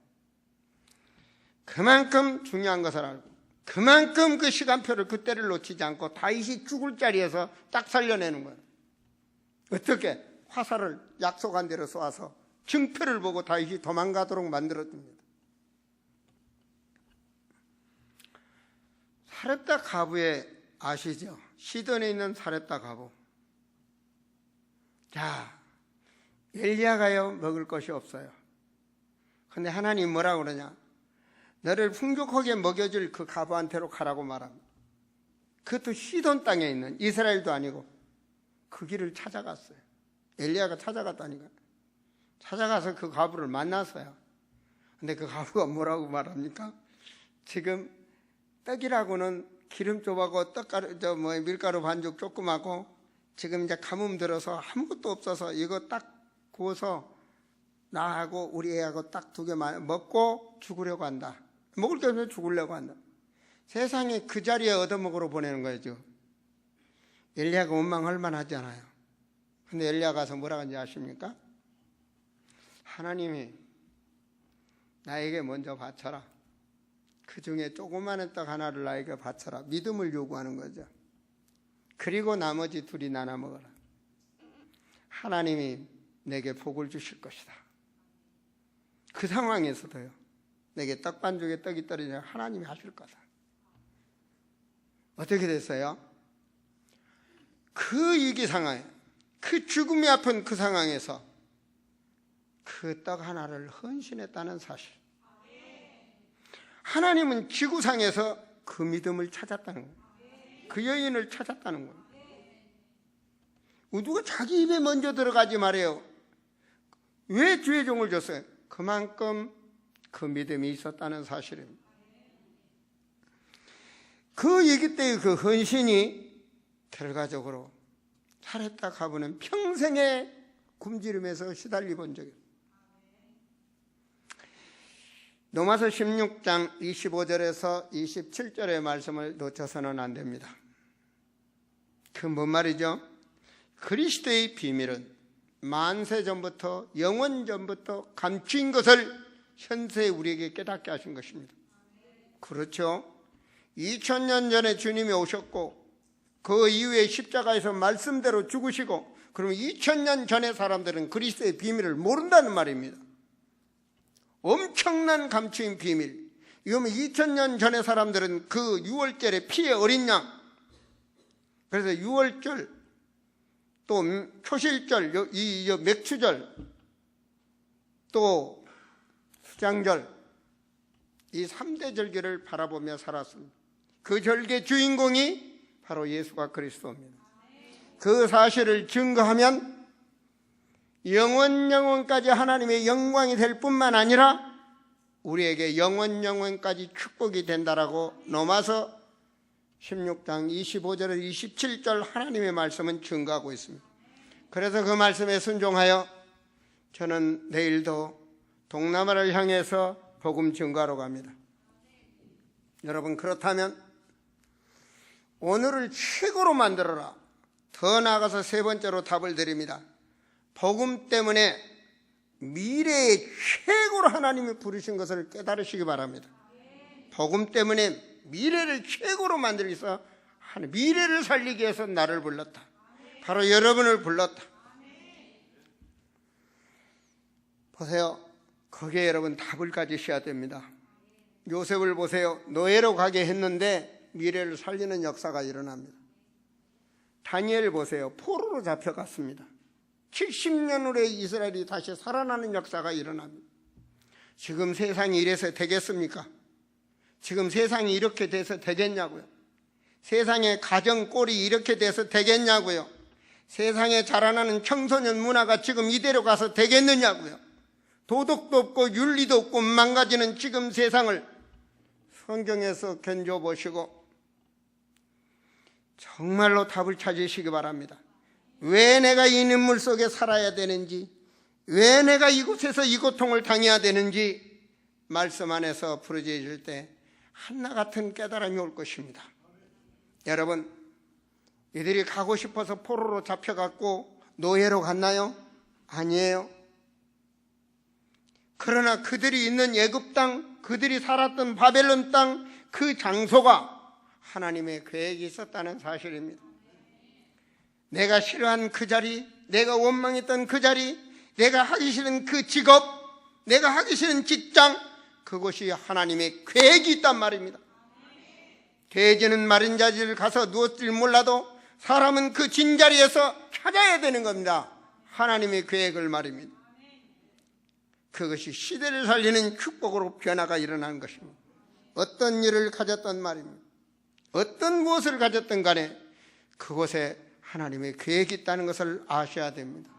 그만큼 중요한 것을 알고, 그만큼 그 시간표를, 그때를 놓치지 않고 다윗이 죽을 자리에서 딱 살려내는 거예요. 어떻게? 화살을 약속한 대로 쏘아서 증표를 보고 다윗이 도망가도록 만들어줍니다. 사렙다 가부에 아시죠? 시돈에 있는 사렙다 가부. 자, 엘리야가요 먹을 것이 없어요. 근데 하나님 뭐라고 그러냐? 너를 풍족하게 먹여줄 그 가부한테로 가라고 말합니다. 그것도 시돈 땅에 있는, 이스라엘도 아니고 그 길을 찾아갔어요. 엘리야가 찾아갔다니까. 찾아가서 그 가부를 만났어요. 근데 그 가부가 뭐라고 말합니까? 지금 떡이라고는 기름 좁하고 떡가루, 밀가루 반죽 조그맣고 지금 이제 가뭄 들어서 아무것도 없어서 이거 딱 구워서 나하고 우리 애하고 딱 2개만 먹고 죽으려고 한다. 먹을 게 없어서 죽으려고 한다. 세상에 그 자리에 얻어먹으러 보내는 거죠. 엘리야가 원망할 만하지 않아요. 근데 엘리야 가서 뭐라고 하는지 아십니까? 하나님이 나에게 먼저 바쳐라. 그 중에 조그마한 떡 하나를 나에게 바쳐라. 믿음을 요구하는 거죠. 그리고 나머지 2이 나눠 먹어라. 하나님이 내게 복을 주실 것이다. 그 상황에서도요, 내게 떡반죽에 떡이 떨어지면 하나님이 하실 거다. 어떻게 됐어요? 그 위기 상황에, 그 죽음이 아픈 그 상황에서 그 떡 하나를 헌신했다는 사실. 하나님은 지구상에서 그 믿음을 찾았다는 거예요. 그 여인을 찾았다는 거예요. 누가 자기 입에 먼저 들어가지 말아요. 왜 주의 종을 줬어요? 그만큼 그 믿음이 있었다는 사실입니다. 그 얘기 때의 그 헌신이 결과적으로 사렙다 가부는 평생의 굶주림에서 시달려 본 적이 없어요. 로마서 16장 25절에서 27절의 말씀을 놓쳐서는 안 됩니다. 그 뭔 말이죠? 그리스도의 비밀은 만세 전부터 영원 전부터 감추인 것을 현세 우리에게 깨닫게 하신 것입니다. 그렇죠? 2000년 전에 주님이 오셨고 그 이후에 십자가에서 말씀대로 죽으시고, 그러면 2000년 전의 사람들은 그리스도의 비밀을 모른다는 말입니다. 엄청난 감추인 비밀. 이거면 2000년 전의 사람들은 그 유월절의 피의 어린 양, 그래서 유월절, 또 초실절, 이 맥추절, 또 수장절, 이 3대 절기를 바라보며 살았습니다. 그 절기의 주인공이 바로 예수가 그리스도입니다. 그 사실을 증거하면 영원까지 하나님의 영광이 될 뿐만 아니라 우리에게 영원까지 축복이 된다라고 로마서 16장 25절에서 27절 하나님의 말씀은 증거하고 있습니다. 그래서 그 말씀에 순종하여 저는 내일도 동남아를 향해서 복음 증거하러 갑니다. 여러분, 그렇다면 오늘을 최고로 만들어라. 더 나아가서 3번째로 답을 드립니다. 복음 때문에 미래의 최고로 하나님이 부르신 것을 깨달으시기 바랍니다. 복음 때문에 미래를 최고로 만들기 위해서, 미래를 살리기 위해서 나를 불렀다. 바로 여러분을 불렀다. 보세요. 거기에 여러분 답을 가지셔야 됩니다. 요셉을 보세요. 노예로 가게 했는데 미래를 살리는 역사가 일어납니다. 다니엘 보세요. 포로로 잡혀갔습니다. 70년 후에 이스라엘이 다시 살아나는 역사가 일어납니다. 지금 세상이 이래서 되겠습니까? 지금 세상이 이렇게 돼서 되겠냐고요? 세상의 가정 꼴이 이렇게 돼서 되겠냐고요? 세상에 자라나는 청소년 문화가 지금 이대로 가서 되겠느냐고요? 도덕도 없고 윤리도 없고 망가지는 지금 세상을 성경에서 견뎌보시고 정말로 답을 찾으시기 바랍니다. 왜 내가 이 눈물 속에 살아야 되는지, 왜 내가 이곳에서 이 고통을 당해야 되는지 말씀 안에서 부르짖을 때 한나 같은 깨달음이 올 것입니다. 여러분, 이들이 가고 싶어서 포로로 잡혀갔고 노예로 갔나요? 아니에요. 그러나 그들이 있는 애굽 땅, 그들이 살았던 바벨론 땅, 그 장소가 하나님의 계획이 있었다는 사실입니다. 내가 싫어한 그 자리, 내가 원망했던 그 자리, 내가 하기 싫은 그 직업, 내가 하기 싫은 직장, 그곳이 하나님의 계획이 있단 말입니다. 돼지는 마른 자리를 가서 누웠을 몰라도 사람은 그 진자리에서 찾아야 되는 겁니다. 하나님의 계획을 말입니다. 그것이 시대를 살리는 축복으로 변화가 일어나는 것입니다. 어떤 일을 가졌던 말입니다. 어떤 무엇을 가졌던 간에 그곳에 하나님의 계획이 있다는 것을 아셔야 됩니다.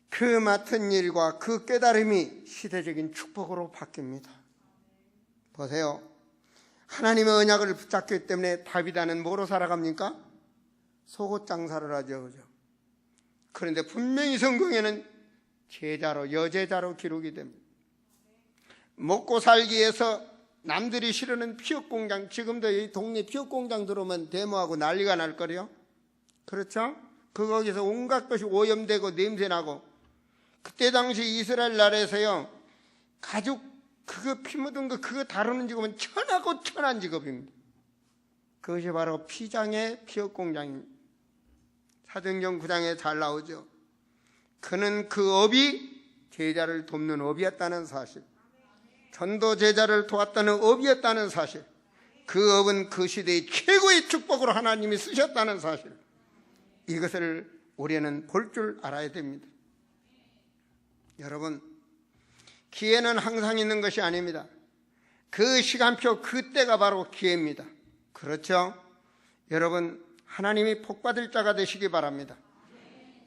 그 맡은 일과 그 깨달음이 시대적인 축복으로 바뀝니다. 보세요. 하나님의 언약을 붙잡기 때문에 다윗아는 뭐로 살아갑니까? 속옷 장사를 하죠. 그죠? 그런데 분명히 성경에는 제자로, 여제자로 기록이 됩니다. 먹고 살기 위해서 남들이 싫어하는 피업공장, 지금도 이 동네 피업공장 들어오면 데모하고 난리가 날 거래요. 그렇죠? 거기서 온갖 것이 오염되고 냄새나고, 그때 당시 이스라엘 나라에서요, 가죽 그거 피 묻은 거 그거 다루는 직업은 천하고 천한 직업입니다. 그것이 바로 피장의 피업공장입니다. 사도행전 9장에 잘 나오죠. 그는 그 업이 제자를 돕는 업이었다는 사실, 전도 제자를 도왔다는 업이었다는 사실, 그 업은 그 시대의 최고의 축복으로 하나님이 쓰셨다는 사실, 이것을 우리는 볼 줄 알아야 됩니다. 여러분, 기회는 항상 있는 것이 아닙니다. 그 시간표, 그때가 바로 기회입니다. 그렇죠? 여러분, 하나님이 복받을 자가 되시기 바랍니다.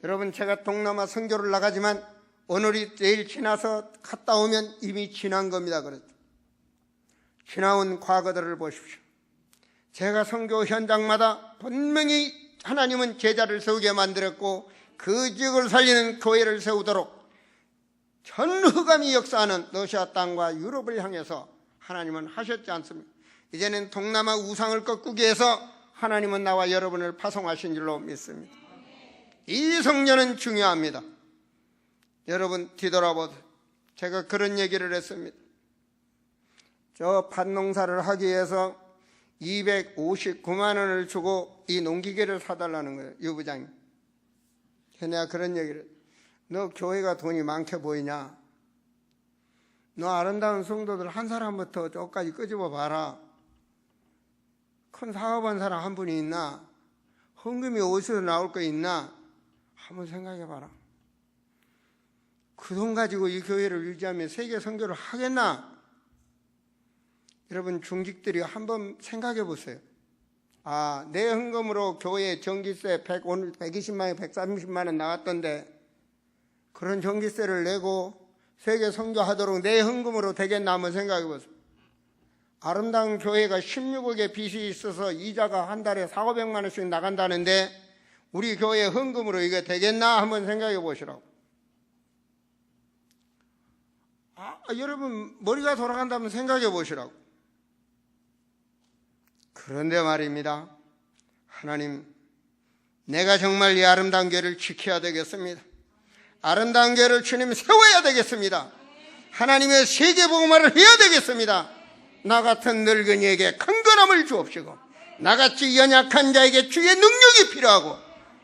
여러분, 제가 동남아 선교를 나가지만 오늘이 내일 지나서 갔다 오면 이미 지난 겁니다. 그렇죠? 지나온 과거들을 보십시오. 제가 선교 현장마다 분명히 하나님은 제자를 세우게 만들었고, 그 지역을 살리는 교회를 세우도록 전후감이 역사하는 러시아 땅과 유럽을 향해서 하나님은 하셨지 않습니까? 이제는 동남아 우상을 꺾기 위해서 하나님은 나와 여러분을 파송하신 줄로 믿습니다. 이 성전은 중요합니다. 여러분 뒤돌아보세요. 제가 그런 얘기를 했습니다. 저 밭농사를 하기 위해서 259만 원을 주고 이 농기계를 사달라는 거예요. 유부장님. 내가 그런 얘기를 했어요. 너 교회가 돈이 많게 보이냐? 너 아름다운 성도들 한 사람부터 저까지 끄집어 봐라. 큰 사업한 사람 한 분이 있나? 헌금이 어디서 나올 거 있나? 한번 생각해 봐라. 그 돈 가지고 이 교회를 유지하면 세계 선교를 하겠나? 여러분 중직들이 한번 생각해 보세요. 아, 내 헌금으로 교회 전기세 오늘 120만 원, 130만 원 나왔던데 그런 전기세를 내고 세계 선교하도록 내 헌금으로 되겠나 한번 생각해 보세요. 아름다운 교회가 16억의 빚이 있어서 이자가 한 달에 400~500만 원씩 나간다는데 우리 교회 헌금으로 이게 되겠나 한번 생각해 보시라고. 여러분 머리가 돌아간다면 생각해 보시라고. 그런데 말입니다. 하나님, 내가 정말 이 아름다운 교회를 지켜야 되겠습니다. 아름다운 교회를 주님 세워야 되겠습니다. 하나님의 세계복음화를 해야 되겠습니다. 나 같은 늙은이에게 강건함을 주옵시고 나같이 연약한 자에게 주의 능력이 필요하고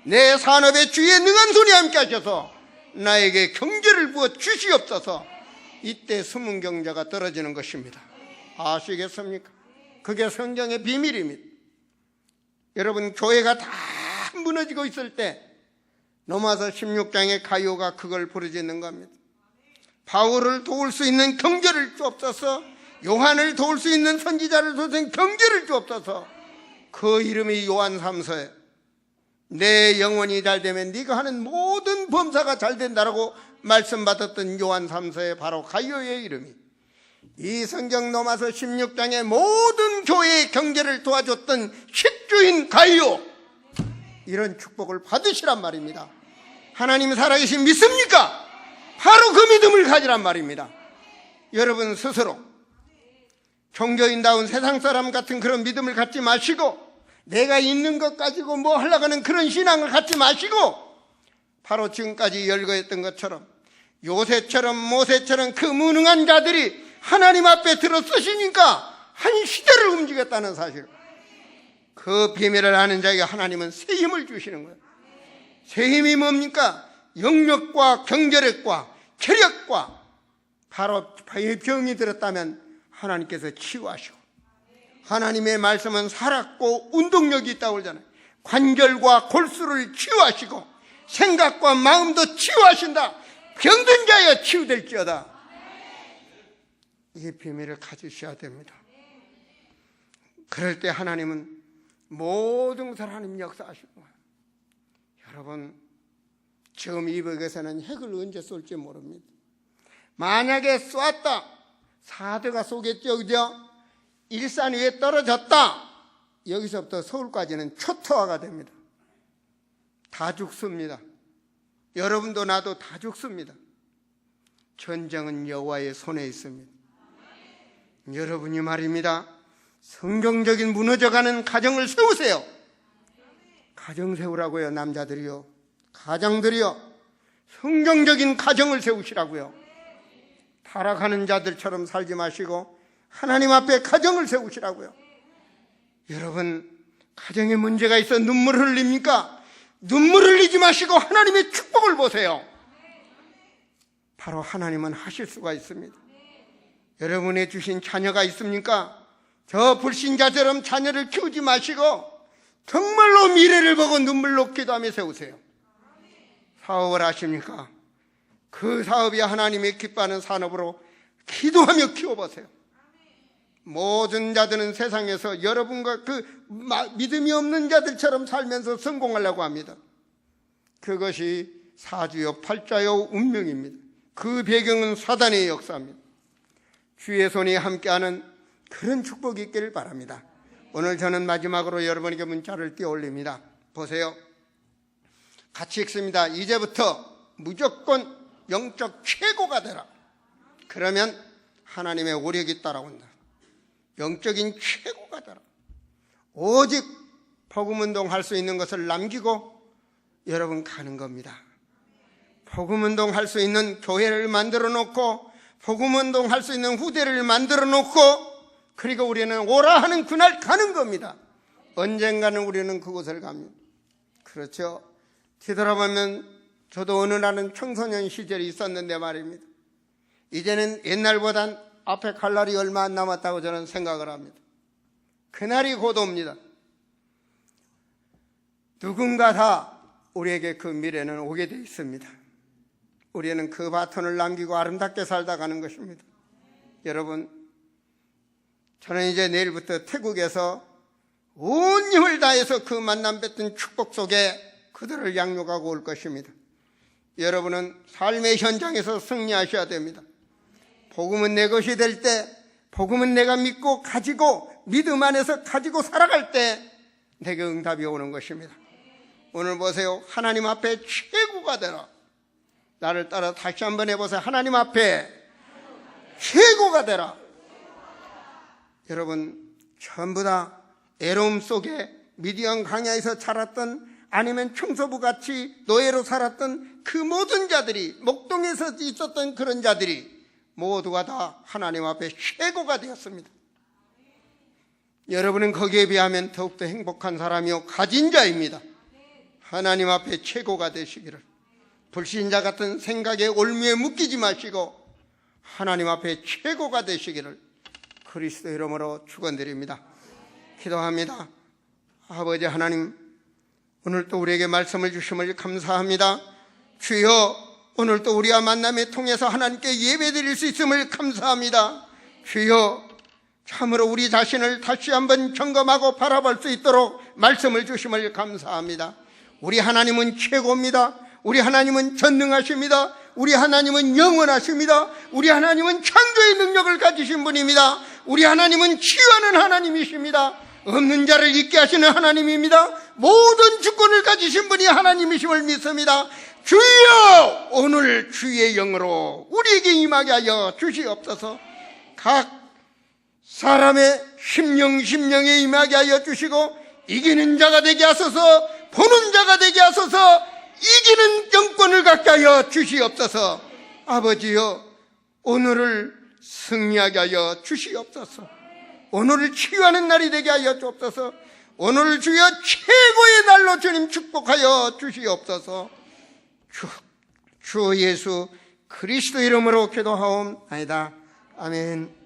내 산업에 주의 능한 손이 함께 하셔서 나에게 경제를 부어 주시옵소서. 이때 숨은 경제가 떨어지는 것입니다. 아시겠습니까? 그게 성경의 비밀입니다. 여러분 교회가 다 무너지고 있을 때 로마서 16장의 가요가 그걸 부르짖는 겁니다. 바울을 도울 수 있는 경제를 주옵소서. 요한을 도울 수 있는 선지자를 도울 수 있는 경제를 주옵소서. 그 이름이 요한 3서에 내 영혼이 잘되면 네가 하는 모든 범사가 잘된다라고 말씀받았던 요한 3서에 바로 가요의 이름이 이 성경 로마서 16장의 모든 교회의 경제를 도와줬던 식주인 가요, 이런 축복을 받으시란 말입니다. 하나님 살아계신 믿습니까? 바로 그 믿음을 가지란 말입니다. 여러분 스스로 종교인다운 세상 사람 같은 그런 믿음을 갖지 마시고 내가 있는 것 가지고 뭐 하려고 하는 그런 신앙을 갖지 마시고 바로 지금까지 열거했던 것처럼 요새처럼 모세처럼 그 무능한 자들이 하나님 앞에 들어서시니까 한 시대를 움직였다는 사실, 그 비밀을 아는 자에게 하나님은 새 힘을 주시는 거예요. 새 힘이 뭡니까? 영력과 경제력과 체력과, 바로 병이 들었다면 하나님께서 치유하시고, 하나님의 말씀은 살았고 운동력이 있다고 그러잖아요. 관절과 골수를 치유하시고 생각과 마음도 치유하신다. 병든 자여 치유될지어다. 이 비밀을 가지셔야 됩니다. 그럴 때 하나님은 모든 것을 하나님 역사하시는 거예요. 여러분, 지금 이 벽에서는 핵을 언제 쏠지 모릅니다. 만약에 쏘았다, 사드가 쏘겠죠, 그죠? 일산 위에 떨어졌다, 여기서부터 서울까지는 초토화가 됩니다. 다 죽습니다. 여러분도 나도 다 죽습니다. 전쟁은 여호와의 손에 있습니다. 여러분이 말입니다, 성경적인 무너져가는 가정을 세우세요. 가정 세우라고요. 남자들이요, 가장들이요, 성경적인 가정을 세우시라고요. 타락하는 자들처럼 살지 마시고 하나님 앞에 가정을 세우시라고요. 여러분, 가정에 문제가 있어 눈물 흘립니까? 눈물 흘리지 마시고 하나님의 축복을 보세요. 바로 하나님은 하실 수가 있습니다. 여러분의 주신 자녀가 있습니까? 저 불신자처럼 자녀를 키우지 마시고 정말로 미래를 보고 눈물로 기도하며 세우세요. 사업을 하십니까? 그 사업이 하나님의 기뻐하는 산업으로 기도하며 키워보세요. 모든 자들은 세상에서 여러분과 그 믿음이 없는 자들처럼 살면서 성공하려고 합니다. 그것이 사주요 팔자요 운명입니다. 그 배경은 사단의 역사입니다. 주의 손이 함께하는 그런 축복이 있기를 바랍니다. 오늘 저는 마지막으로 여러분에게 문자를 띄워올립니다. 보세요, 같이 읽습니다. 이제부터 무조건 영적 최고가 되라. 그러면 하나님의 오력이 따라온다. 영적인 최고가 되라. 오직 복음운동 할 수 있는 것을 남기고 여러분 가는 겁니다. 복음운동 할 수 있는 교회를 만들어 놓고 복음운동 할 수 있는 후대를 만들어 놓고, 그리고 우리는 오라 하는 그날 가는 겁니다. 언젠가는 우리는 그곳을 갑니다. 그렇죠? 뒤돌아보면 저도 어느 날은 청소년 시절이 있었는데 말입니다, 이제는 옛날보단 앞에 갈 날이 얼마 안 남았다고 저는 생각을 합니다. 그날이 곧 옵니다. 누군가 다 우리에게 그 미래는 오게 돼 있습니다. 우리는 그 바톤을 남기고 아름답게 살다 가는 것입니다. 여러분, 저는 이제 내일부터 태국에서 온 힘을 다해서 그 만남 뱉은 축복 속에 그들을 양육하고 올 것입니다. 여러분은 삶의 현장에서 승리하셔야 됩니다. 복음은 내 것이 될 때, 복음은 내가 믿고 가지고 믿음 안에서 가지고 살아갈 때 내게 응답이 오는 것입니다. 오늘 보세요, 하나님 앞에 최고가 되라. 나를 따라 다시 한번 해보세요. 하나님 앞에 최고가 되라. 여러분, 전부 다 애로움 속에 미디안 광야에서 자랐던, 아니면 청소부같이 노예로 살았던 그 모든 자들이, 목동에서 있었던 그런 자들이 모두가 다 하나님 앞에 최고가 되었습니다. 여러분은 거기에 비하면 더욱더 행복한 사람이요 가진 자입니다. 하나님 앞에 최고가 되시기를, 불신자 같은 생각에 올무에 묶이지 마시고 하나님 앞에 최고가 되시기를 그리스도 이름으로 축원드립니다. 기도합니다. 아버지 하나님, 오늘 또 우리에게 말씀을 주심을 감사합니다. 주여, 오늘 또 우리와 만남을 통해서 하나님께 예배드릴 수 있음을 감사합니다. 주여, 참으로 우리 자신을 다시 한번 점검하고 바라볼 수 있도록 말씀을 주심을 감사합니다. 우리 하나님은 최고입니다. 우리 하나님은 전능하십니다. 우리 하나님은 영원하십니다. 우리 하나님은 창조의 능력을 가지신 분입니다. 우리 하나님은 치유하는 하나님이십니다. 없는 자를 있게 하시는 하나님입니다. 모든 주권을 가지신 분이 하나님이심을 믿습니다. 주여, 오늘 주의 영으로 우리에게 임하게 하여 주시옵소서. 각 사람의 심령에 임하게 하여 주시고 이기는 자가 되게 하소서. 보는 자가 되게 하소서. 이기는 영권을 갖게 하여 주시옵소서. 아버지여, 오늘을 승리하게 하여 주시옵소서. 오늘을 치유하는 날이 되게 하여 주옵소서. 오늘을 주여 최고의 날로 주님 축복하여 주시옵소서. 주 예수 그리스도 이름으로 기도하옵나이다. 아멘.